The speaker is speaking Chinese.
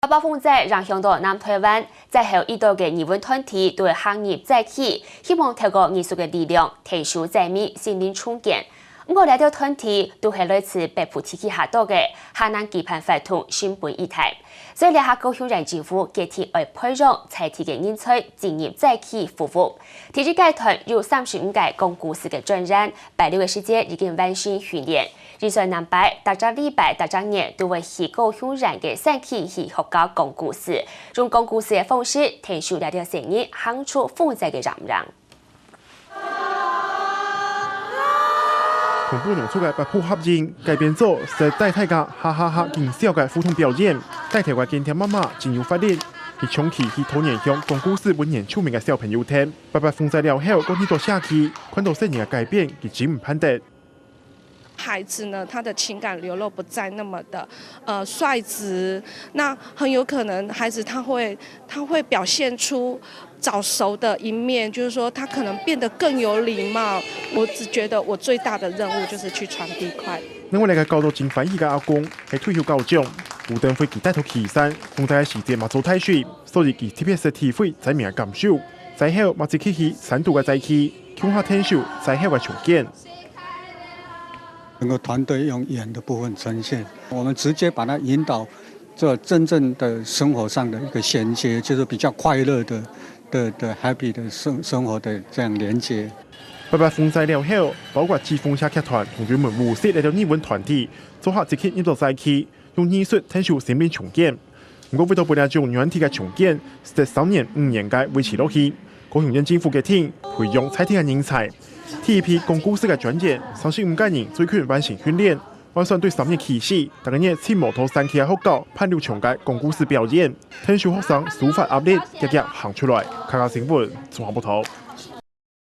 暴風仔讓香港南台灣在後遇到嘅藝文團體對行業再起，希望透過藝術嘅力量提升在民心靈重建。不過呢條團體都係來自北部地區下島嘅下南基盤法同新本議題，所以呢下高雄縣政府決定為培養在地嘅人才進入再起服務。地區階段有35屆講故事嘅專人，8個時間已經完成訓練。預算南北大家禮拜大家日都會去高雄縣嘅山區去學教講故事，用講故事嘅方式提升呢條聲音，喊出風仔嘅嚷嚷。同步弄出嘅八部合音改編組是帶大家哈哈哈見笑嘅互動表演，帶頭嘅今天媽媽進入發力，去搶起去童年向講故事文言出名嘅小朋友聽，白風在了後講呢度下期，看到細年嘅改變，佢只唔判得。孩子呢，他的情感流露不再那麼的率直，那很有可能孩子他會表現出早熟的一面，就是說他可能變得更有禮貌。我只覺得我最大的任務就是去傳遞快樂。另外，嚟個教導正翻譯嘅阿公係退休教長，胡登輝佢帶頭起山，風仔嘅時節嘛做太水，所以佢特別是體會在面嘅感受。在後嘛自己去三度嘅在起，強下天數在後嘅重建。整個團隊用演的部分呈現，我們直接把它引導做真正的生活上的一個銜接，就是比較快樂的 happy 的生活的這樣連接。白風仔了後，包括季風下劇團同專門無錫嚟到藝文團體，做下自己呢度在起，用藝術探索生命重建。不過為到本來種軟體嘅重建，是3年5年嘅維持落去。高雄縣政府決定培養在地嘅人才。第一批講故事嘅專業，35個人最近完成訓練，完善對3年期時，大家日切摩托3期嘅學校攀流場嘅講故事表演，聽小學生抒發壓力，日日行出來，看新聞，綜合報道。